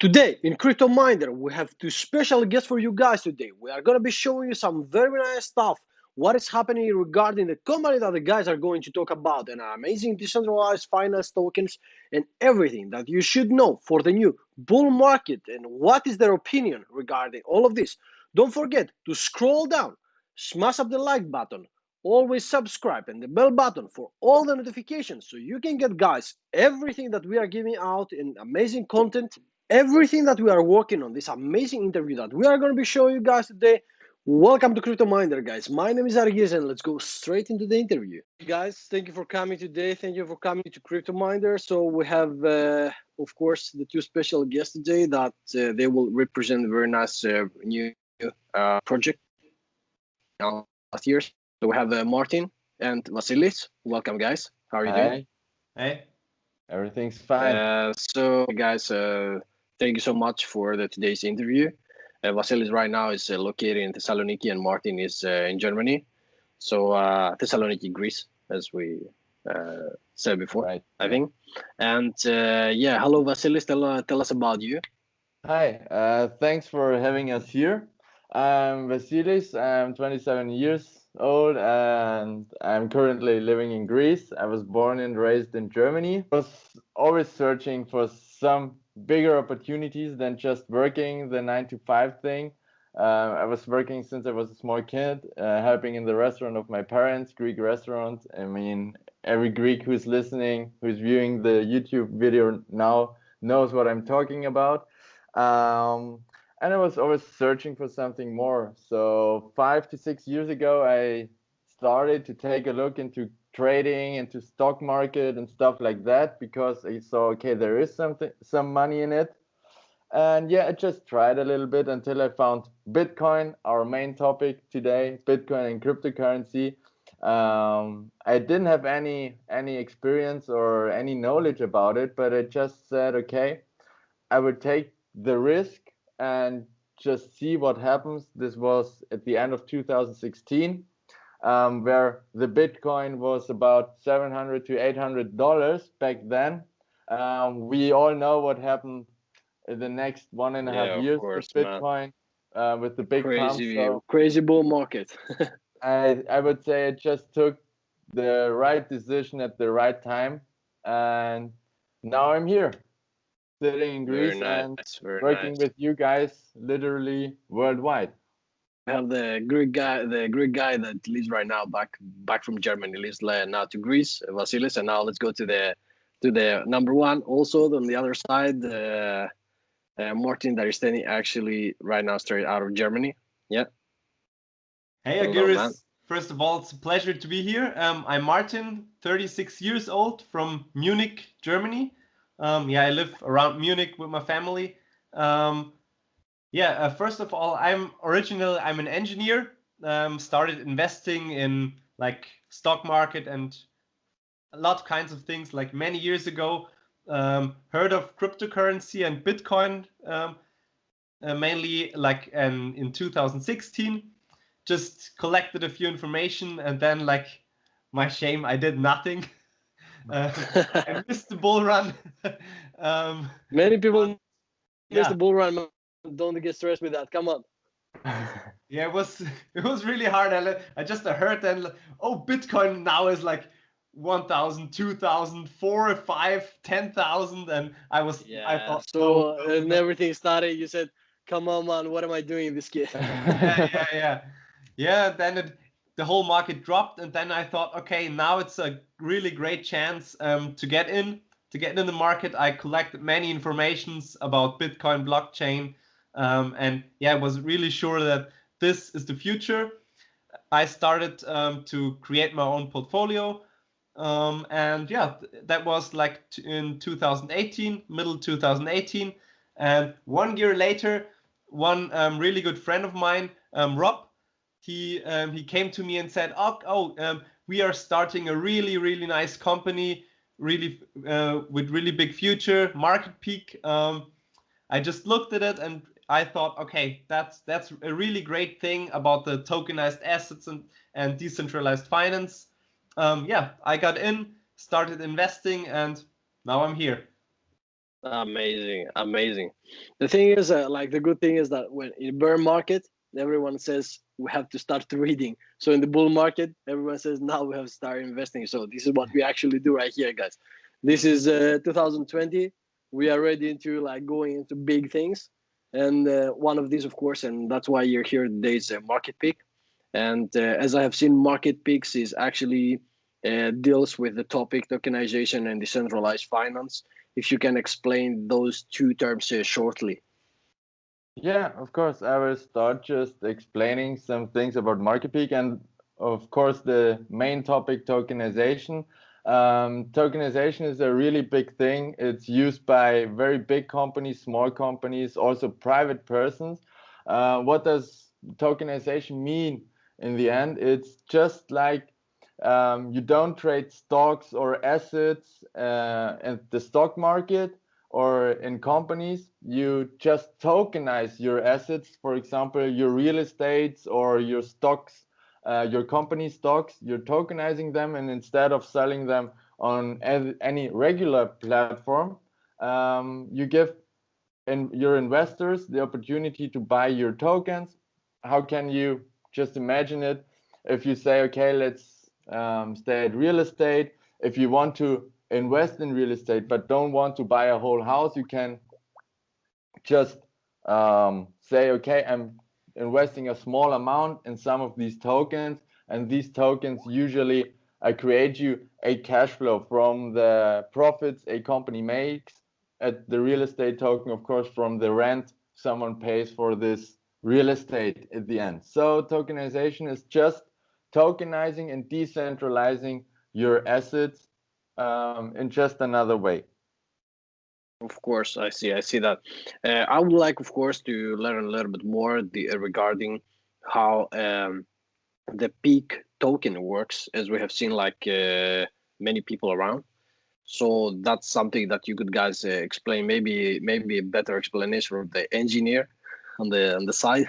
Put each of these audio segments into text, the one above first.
Today in Cryptominder, we have two special guests for you guys today. We are going to be showing you some very nice stuff. What is happening regarding the company that the guys are going to talk about and amazing decentralized finance tokens and everything that you should know for the new bull market and what is their opinion regarding all of this. Don't forget to scroll down, smash up the like button, always subscribe and the bell button for all the notifications so you can get, guys, everything that we are giving out in amazing content, everything that we are working on, this amazing interview that we are going to be showing you guys today. Welcome to Cryptominder, guys. My name is Argis and let's go straight into the interview. Guys, thank you for coming today. Thank you for coming to Cryptominder. So we have, of course, the two special guests today that they will represent a very nice new project last year. So we have Martin and Vasilis. Welcome, guys. How are you doing? Hey. Everything's fine. So, guys, thank you so much for today's interview. Vasilis right now is located in Thessaloniki and Martin is in Germany. So Thessaloniki, Greece, as we said before, Right. I think. And yeah, hello, Vasilis. Tell us about you. Hi, thanks for having us here. I'm Vasilis. I'm 27 years old and I'm currently living in Greece. I was born and raised in Germany. I was always searching for some bigger opportunities than just working the 9-to-5 thing. I was working since I was a small kid, helping in the restaurant of my parents, Greek restaurant. I mean, every Greek who's listening, who's viewing the YouTube video now knows what I'm talking about. And I was always searching for something more. So 5 to 6 years ago, I started to take a look into trading, into stock market and stuff like that, because I saw, okay, there is some money in it. And yeah, I just tried a little bit until I found Bitcoin, our main topic today, Bitcoin and cryptocurrency. I didn't have any experience or any knowledge about it, but I just said, okay, I would take the risk and just see what happens. This was at the end of 2016, where the Bitcoin was about $700 to $800 back then. We all know what happened in the next 1.5 years with Bitcoin, with the big pump. So crazy bull market. I would say it just took the right decision at the right time, and now I'm here, sitting in Greece and working with you guys literally worldwide. We have the Greek guy that lives right now back from Germany, lives now to Greece, Vasilis, and now let's go to the number one. Also on the other side, Martin, that is standing actually right now straight out of Germany. Yeah. Hey, Agiris. First of all, it's a pleasure to be here. I'm Martin, 36 years old, from Munich, Germany. Yeah, I live around Munich with my family. First of all, I'm an engineer. Started investing in like stock market and a lot of kinds of things like many years ago. Heard of cryptocurrency and Bitcoin mainly like in 2016. Just collected a few information and then, like, my shame, I did nothing. I missed the bull run. Many people miss the bull run. Don't get stressed with that. Come on. Yeah, it was really hard. I just heard then, oh, Bitcoin now is like 1,000, 2,000, 4, 5, 10,000, and I thought so. And everything started. You said, "Come on, man, what am I doing in this kid?" Yeah. Then the whole market dropped, and then I thought, okay, now it's a really great chance to get in the market. I collected many informations about Bitcoin blockchain, and yeah, I was really sure that this is the future. I started to create my own portfolio, and yeah, that was like in 2018, middle 2018, and 1 year later, one really good friend of mine, Rob, he came to me and said, we are starting a really nice company, really with really big future, Market Peak. I just looked at it and I thought, okay, that's a really great thing about the tokenized assets and decentralized finance. I got in, started investing, and now I'm here. Amazing, amazing. The thing is, like the good thing is that when in bear market, everyone says we have to start reading. So in the bull market, everyone says now we have to start investing. So this is what we actually do right here, guys. This is 2020. We are ready into like going into big things, and one of these, of course, and that's why you're here today is Market Peak. And as I have seen, Market Peaks is actually deals with the topic tokenization and decentralized finance. If you can explain those two terms shortly. Yeah, of course. I will start just explaining some things about Market Peak and, of course, the main topic, tokenization. Tokenization is a really big thing. It's used by very big companies, small companies, also private persons. What does tokenization mean in the end? It's just like you don't trade stocks or assets in the stock market or in companies. You just tokenize your assets, for example, your real estates or your stocks, your company stocks. You're tokenizing them, and instead of selling them on any regular platform, you give your investors the opportunity to buy your tokens. How can you just imagine it? If you say, okay, let's stay at real estate. If you want to invest in real estate but don't want to buy a whole house, you can just say, okay, I'm investing a small amount in some of these tokens, and these tokens usually create you a cash flow from the profits a company makes at the real estate token, of course, from the rent someone pays for this real estate at the end. So tokenization is just tokenizing and decentralizing your assets in just another way. Of course, I see that. I would like, of course, to learn a little bit more regarding how the Peak token works, as we have seen like many people around. So that's something that you could guys explain. Maybe a better explanation from the engineer on the side.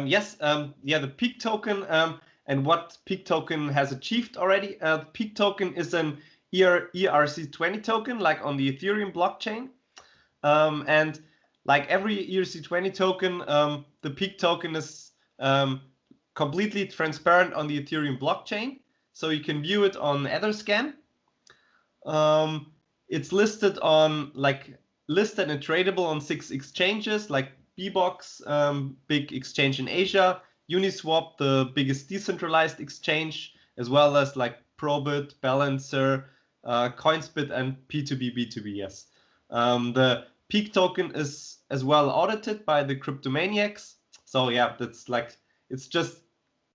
Yes, yeah, the Peak token and what Peak token has achieved already. The Peak token is an ERC-20 token, like on the Ethereum blockchain. And like every ERC-20 token, the Peak token is completely transparent on the Ethereum blockchain. So you can view it on Etherscan. It's listed and tradable on 6 exchanges like Bibox, big exchange in Asia, Uniswap, the biggest decentralized exchange, as well as like ProBit, Balancer, Coinsbit, and P2B, B2B. Yes, the Peak token is as well audited by the Cryptomaniacs. So yeah, that's like it's just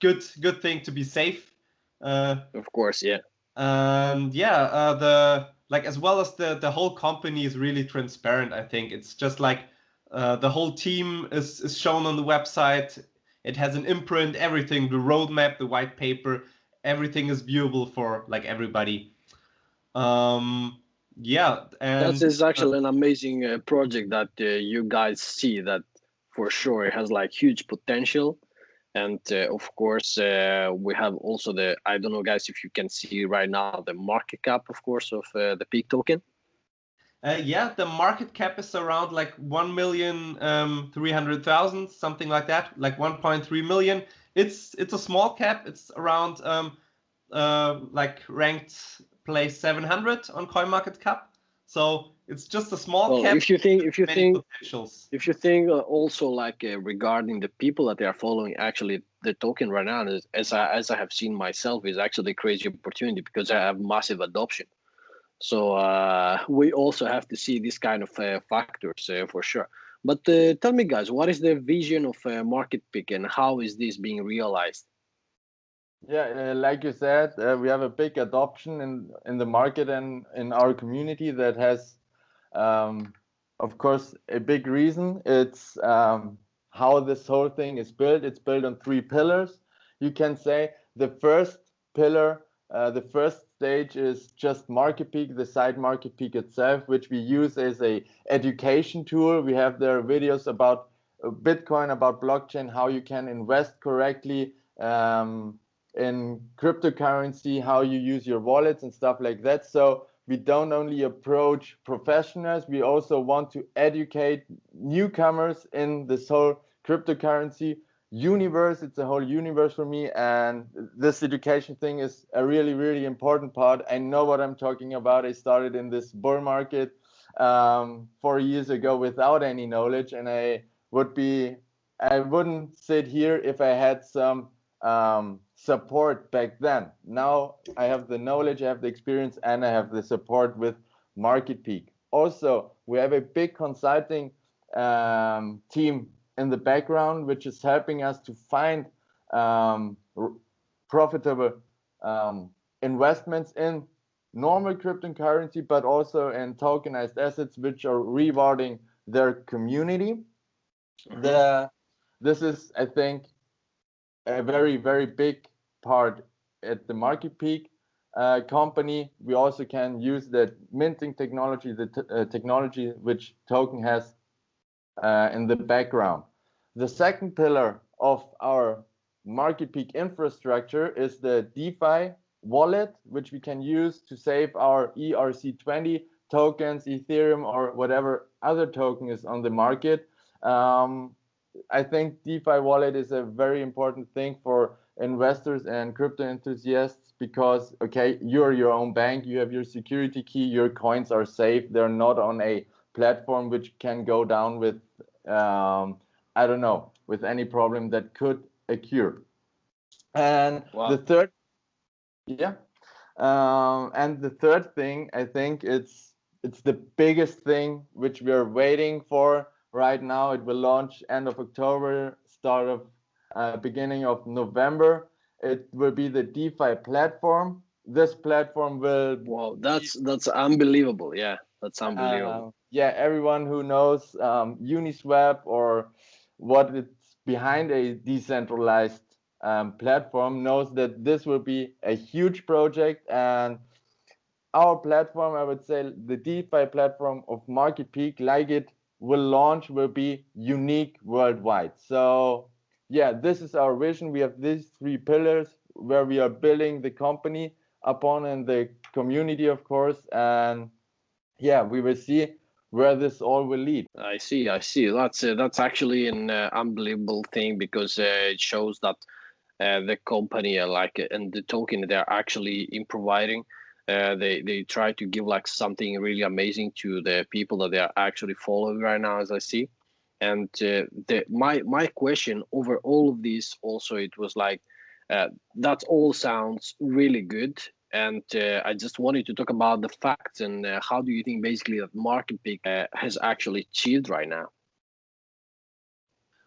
good thing to be safe. Of course, yeah. And yeah, the like as well as the whole company is really transparent. I think it's just like the whole team is shown on the website. It has an imprint, everything, the roadmap, the white paper, everything is viewable for like everybody. Yeah, and That is actually an amazing project that you guys see. That for sure it has like huge potential. And of course, we have also I don't know, guys, if you can see right now the market cap, of course, of the Peak token. Yeah, the market cap is around like 1,300,000, something like that, like 1.3 million. It's a small cap. It's around like ranked place 700 on CoinMarketCap. So it's just a small cap. If you think also like regarding the people that they are following, actually the token right now, as I have seen myself, is actually a crazy opportunity because I have massive adoption. So we also have to see this kind of factors for sure. But tell me, guys, what is the vision of Market Peak and how is this being realized? Yeah, like you said, we have a big adoption in the market and in our community that has, of course, a big reason. It's how this whole thing is built. It's built on 3 pillars. You can say the first pillar, the first stage is just Market Peak, the site Market Peak itself, which we use as a education tool. We have there videos about Bitcoin, about blockchain, how you can invest correctly in cryptocurrency, how you use your wallets and stuff like that. So we don't only approach professionals, we also want to educate newcomers in this whole cryptocurrency universe. It's a whole universe for me, and this education thing is a really, really important part. I know what I'm talking about. I started in this bull market 4 years ago without any knowledge, and I wouldn't sit here if I had some support back then. Now I have the knowledge, I have the experience, and I have the support with Market Peak. Also, we have a big consulting team in the background, which is helping us to find profitable investments in normal cryptocurrency, but also in tokenized assets, which are rewarding their community. This is, I think, a very, very big part at the Market Peak company. We also can use the minting technology, the technology which Token has in the background. The second pillar of our Market Peak infrastructure is the DeFi wallet, which we can use to save our ERC-20 tokens, Ethereum, or whatever other token is on the market. I think DeFi wallet is a very important thing for investors and crypto enthusiasts because, okay, you're your own bank, you have your security key, your coins are safe, they're not on a platform which can go down with, I don't know, with any problem that could occur. And the third, and the third thing, I think it's the biggest thing which we are waiting for right now. It will launch end of October, start of beginning of November. It will be the DeFi platform. This platform will. Wow, that's unbelievable. Yeah, that's unbelievable. Yeah, everyone who knows Uniswap or what it's behind a decentralized platform knows that this will be a huge project, and our platform, I would say the DeFi platform of Market Peak, like it will launch, will be unique worldwide. So yeah, this is our vision. We have these three pillars where we are building the company upon, and the community, of course, and yeah, we will see where this all will lead. I see. That's actually an unbelievable thing, because it shows that the company and the token, they're actually improvising. They try to give like something really amazing to the people that they are actually following right now, as I see. And my question over all of this also, it was like that all sounds really good. And I just wanted to talk about the facts and how do you think basically that Market Peak has actually achieved right now?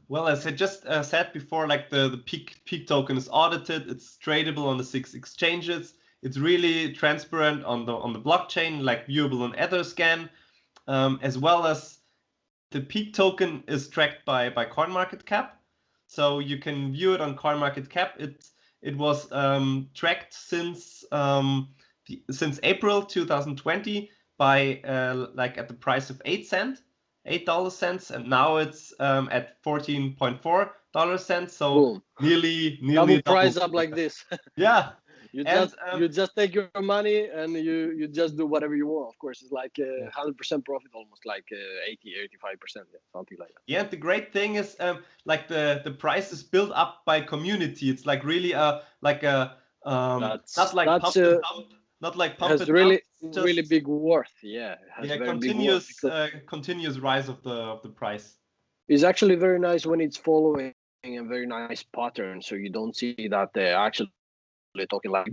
Well, as I just said before, like the Peak token is audited, it's tradable on the 6 exchanges. It's really transparent on the blockchain, like viewable on Etherscan, as well as the Peak token is tracked by CoinMarketCap, so you can view it on CoinMarketCap. It was tracked since April 2020 by like at the price of $8, and now it's at $14.4. So boom. nearly double price up like this. Yeah. You just take your money and you just do whatever you want. Of course, it's like 100% profit, almost like 80-85%, something like that. Yeah, the great thing is like the price is built up by community. It's like really not like pump and dump, not like pump has and really dump. Really big worth. Yeah, Continuous rise of the price. It's actually very nice when it's following a very nice pattern, so you don't see that actually talking like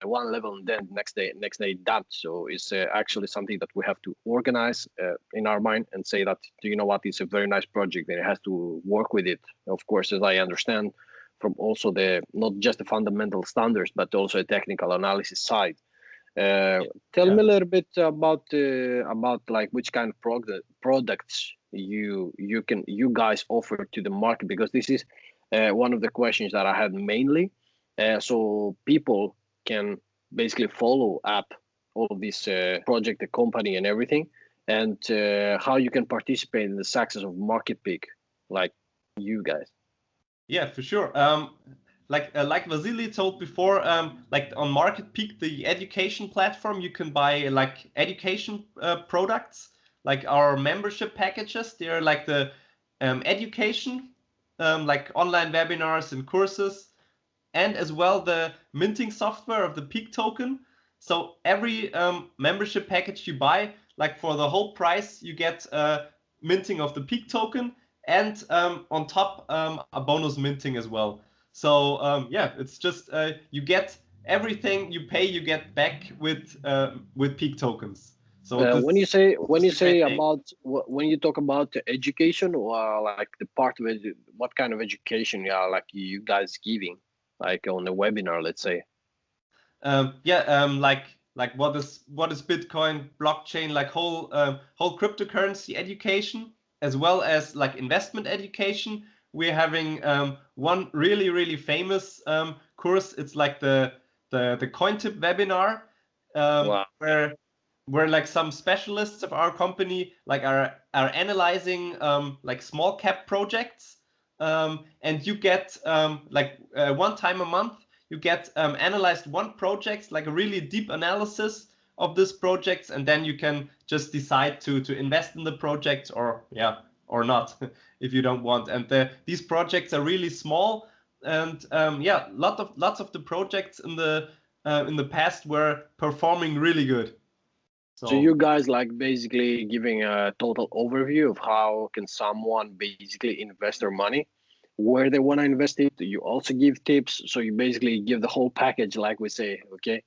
one level and then next day that. So it's actually something that we have to organize in our mind and say that, you know what, it's a very nice project and it has to work with it, of course, as I understand, from also the not just the fundamental standards but also a technical analysis side. Tell me a little bit about like which kind of products you guys offer to the market, because this is one of the questions that I had mainly. So people can basically follow up all of this project, the company and everything, and how you can participate in the success of Market Peak, like you guys. Yeah, for sure. like Vasily told before, like on Market Peak, the education platform, you can buy like education products, like our membership packages. They're like the education, like online webinars and courses, and as well the minting software of the Peak token. So every membership package you buy, like for the whole price, you get minting of the Peak token, and on top a bonus minting as well. So yeah, it's just you get everything you pay, you get back with Peak tokens. So When you say thing. when you talk about the education, or like the part of it, what kind of education, yeah, like you guys giving, like on the webinar, let's say. Yeah, like what is Bitcoin, blockchain, like whole cryptocurrency education, as well as like investment education. We're having one really famous course. It's like the CoinTip webinar, Wow. where like some specialists of our company like are analyzing like small cap projects, and you get like one time a month you get analyzed one project, like a really deep analysis of this projects, and then you can just decide to invest in the project or not if you don't want. And these projects are really small, and yeah, lots of the projects in the past were performing really good. So you guys like basically giving a total overview of how can someone basically invest their money, where they want to invest it. You also give tips, so you basically give the whole package, like we say, okay?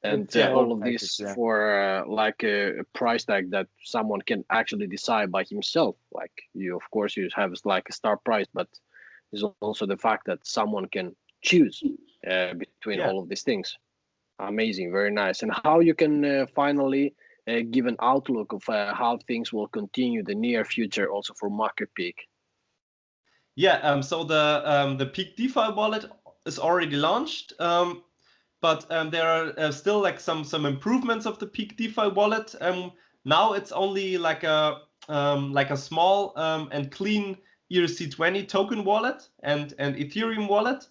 And It's a all whole of package, this yeah. for like a price tag that someone can actually decide by himself. Like you, of course, you have like a start price, but there's also the fact that someone can choose between Yeah. all of these things. Amazing, very nice. And how you can finally give an outlook of how things will continue the near future also for Market Peak. Yeah, so the Peak DeFi-Wallet is already launched, but there are still like some improvements of the Peak DeFi-Wallet. Now it's only like a small and clean ERC-20 token wallet and Ethereum wallet.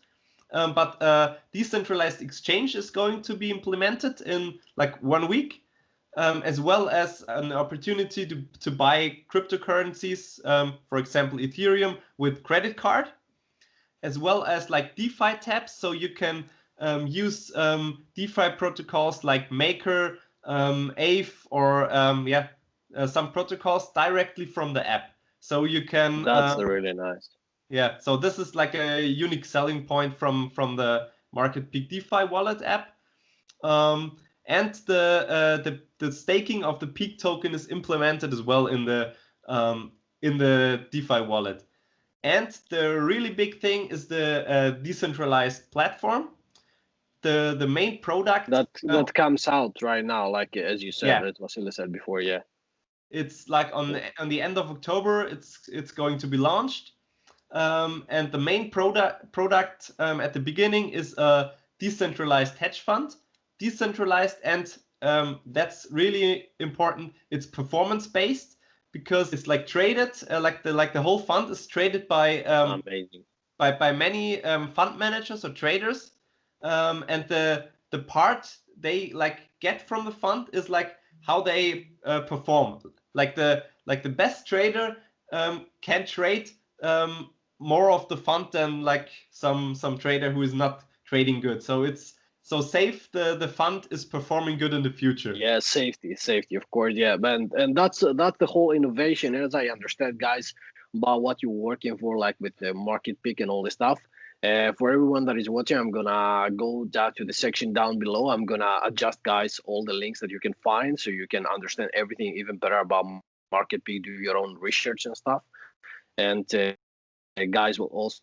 But decentralized exchange is going to be implemented in like 1 week, as well as an opportunity to buy cryptocurrencies, for example, Ethereum with credit card, as well as like DeFi tabs. So you can use DeFi protocols like Maker, Aave, or some protocols directly from the app. So you can That's really nice. yeah, so this is like a unique selling point from the Market Peak DeFi wallet app. And the staking of the Peak token is implemented as well in the DeFi wallet. And the really big thing is the decentralized platform. The main product that comes out right now, like as you said, yeah, as Vasily said before, yeah. it's like on the end of October. It's going to be launched. And the main product at the beginning is a decentralized hedge fund. Decentralized, and that's really important. It's performance based because it's like traded, like the whole fund is traded by Amazing. by many fund managers or traders, and the part they like get from the fund is like how they perform. Like the best trader can trade more of the fund than like some trader who is not trading good. So it's so safe. The fund is performing good in the future. Yeah, safety, of course, yeah. And that's the whole innovation, as I understand, guys, about what you're working for, like with the Market Peak and all this stuff. For everyone that is watching, I'm gonna go down to the section down below. I'm gonna adjust, guys, all the links that you can find, so you can understand everything even better about Market Peak, do your own research and stuff. And guys will also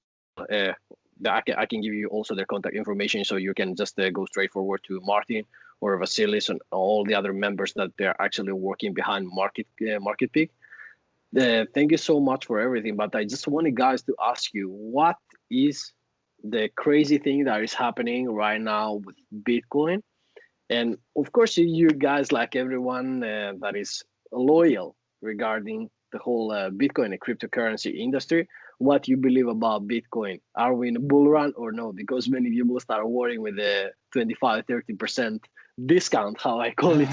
I can give you also their contact information, so you can just go straight forward to Martin or Vasilis and all the other members that they're actually working behind Market Peak. Thank you so much for everything, but I just wanted guys to ask you, what is the crazy thing that is happening right now with Bitcoin? And of course, you guys, like everyone that is loyal regarding the whole Bitcoin and cryptocurrency industry. What you believe about Bitcoin? Are we in a bull run or no? Because many people start worrying with the 25-30% discount, how I call it,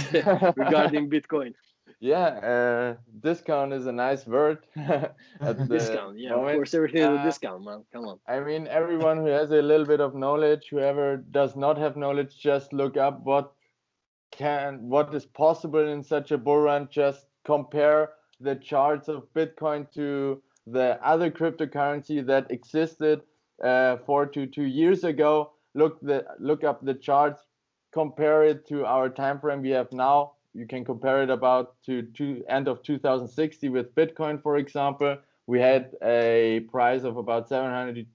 regarding Bitcoin. Yeah, discount is a nice word at the Discount, yeah, of moment. course, everything is a discount, man. Come on. I mean, everyone who has a little bit of knowledge, whoever does not have knowledge, just look up what is possible in such a bull run. Just compare the charts of Bitcoin to the other cryptocurrency that existed 4 to 2 years ago. Look up the charts, compare it to our time frame we have now. You can compare it about to end of 2060 with Bitcoin, for example. We had a price of about $700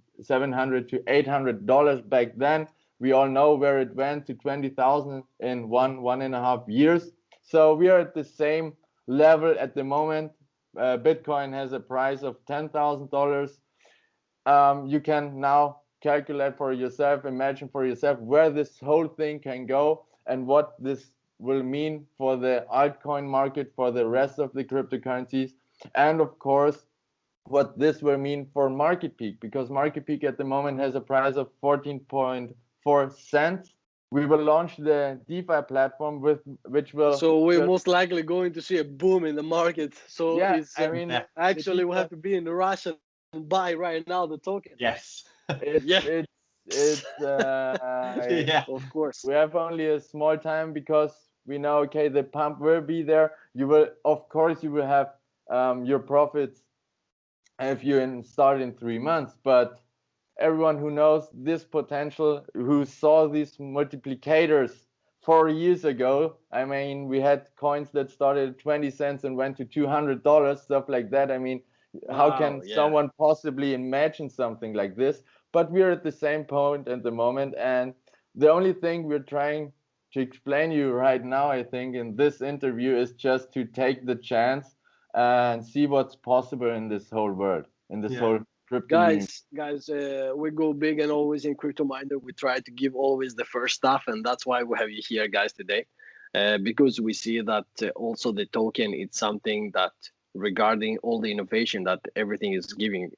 to $800 back then. We all know where it went to 20,000 in 1.5 years. So we are at the same level at the moment. Bitcoin has a price of $10,000. You can now calculate for yourself, imagine for yourself where this whole thing can go and what this will mean for the altcoin market, for the rest of the cryptocurrencies, and of course, what this will mean for Market Peak, because Market Peak at the moment has a price of 14.4 cents. We will launch the DeFi platform which will. So we're most likely going to see a boom in the market. So yeah, it's I mean, actually we have to be in the rush and buy right now the token. Yes. It's Yeah. Of course. we have only a small time because we know, okay, the pump will be there. You will, of course, you will have your profits if you start in 3 months, but everyone who knows this potential, who saw these multiplicators 4 years ago, I mean, we had coins that started at 20 cents and went to $200, stuff like that. I mean, how can someone possibly imagine something like this? But we're at the same point at the moment, and the only thing we're trying to explain you right now, I think, in this interview is just to take the chance and see what's possible in this whole world, in this whole crypto guys, we go big, and always in Cryptominder we try to give always the first stuff, and that's why we have you here, guys, today, because we see that also the token, it's something that regarding all the innovation that everything is given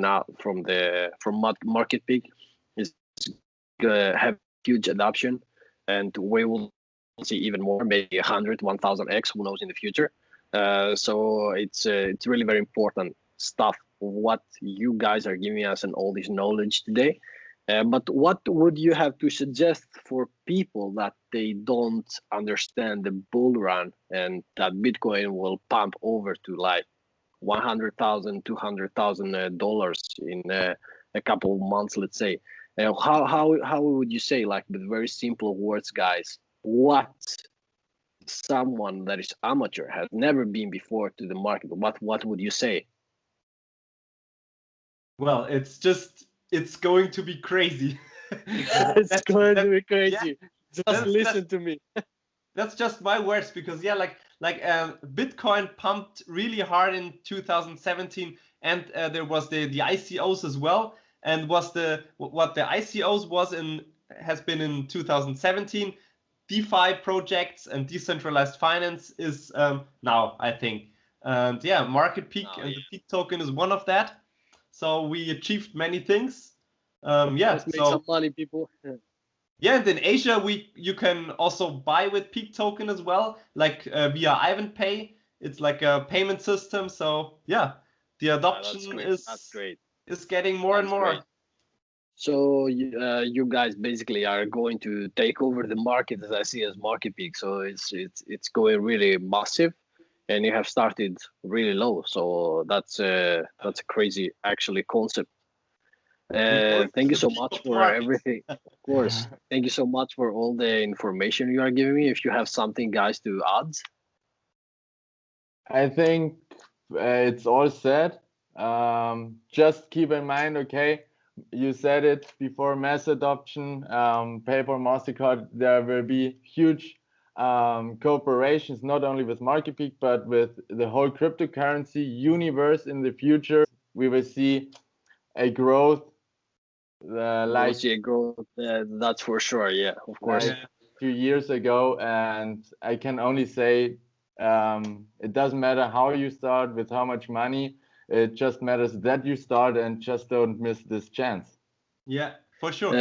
out from Market Peak is have huge adoption, and we will see even more, maybe 100, 1000x, who knows, in the future. So it's really very important stuff what you guys are giving us and all this knowledge today. But what would you have to suggest for people that they don't understand the bull run and that Bitcoin will pump over to like $100,000, $200,000 in a couple of months, let's say? How would you say, like with very simple words, guys, what someone that is amateur has never been before to the market, what would you say? Well, it's going to be crazy. It's going to be crazy. Just listen to me. That's just my words, because Bitcoin pumped really hard in 2017, and there was the ICOs as well, and what the ICOs has been in 2017. DeFi projects and decentralized finance is now, I think. And yeah, Market Peak and the Peak token is one of that. So we achieved many things. Let's make some money, people. Yeah, and in Asia, you can also buy with Peak token as well, like via IvanPay. It's like a payment system. So yeah, the adoption is getting more and more. Great. So you guys basically are going to take over the market, as I see, as Market Peak. So it's going really massive, and you have started really low. So that's a crazy actually concept. Thank you so much for everything. Of course, thank you so much for all the information you are giving me. If you have something, guys, to add. I think it's all said. Just keep in mind, okay, you said it before, mass adoption, PayPal, MasterCard, there will be huge cooperations, not only with Market Peak, but with the whole cryptocurrency universe in the future. We will see a growth. We'll see a growth, that's for sure. Yeah, of course. Like 2 years ago, and I can only say It doesn't matter how you start, with how much money. It just matters that you start and just don't miss this chance. Yeah, for sure.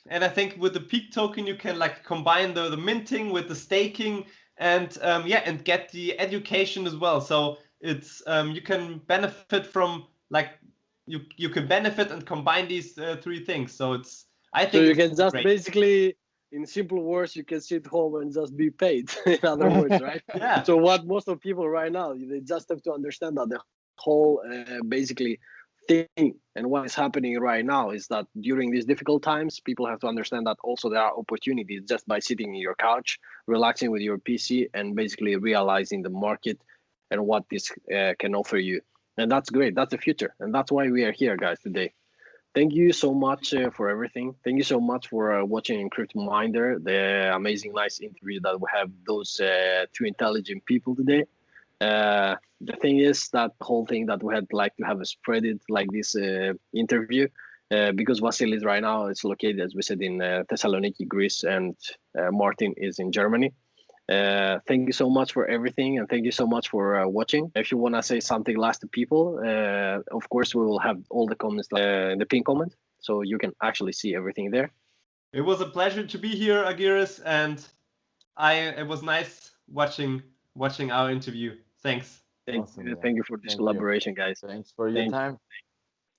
And I think with the Peak token, you can like combine the minting with the staking and and get the education as well. So it's you can benefit from like you can benefit and combine these three things. So I think so you can just great. basically, in simple words, you can sit home and just be paid. In other words, right? Yeah. So what most of people right now, they just have to understand that the whole basically thing and what is happening right now is that during these difficult times, people have to understand that also there are opportunities just by sitting in your couch, relaxing with your PC, and basically realizing the market and what this can offer you. And that's great. That's the future, and that's why we are here, guys, today. Thank you so much for everything. Thank you so much for watching Cryptominder, the amazing, nice interview that we have those two intelligent people today. The thing is that whole thing that we had like to have a spread it like this interview because Vasilis right now is located, as we said, in Thessaloniki, Greece, and Martin is in Germany. Thank you so much for everything, and thank you so much for watching. If you want to say something last to people, of course we will have all the comments in the pinned comment, so you can actually see everything there. It was a pleasure to be here, Agiris, and it was nice watching our interview. Thanks. Awesome, Thank you for this collaboration, guys. Thanks for your time.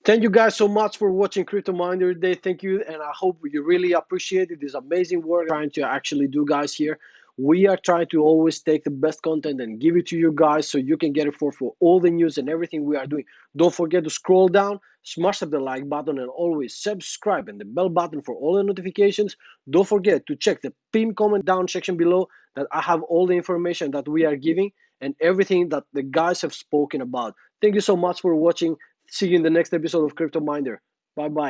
Thank you guys so much for watching Cryptominder today. Thank you, and I hope you really appreciated this amazing work trying to actually do, guys, here. We are trying to always take the best content and give it to you guys so you can get it for all the news and everything we are doing. Don't forget to scroll down, smash up the like button, and always subscribe and the bell button for all the notifications. Don't forget to check the pinned comment down section below that I have all the information that we are giving and everything that the guys have spoken about. Thank you so much for watching. See you in the next episode of Cryptominder. Bye-bye.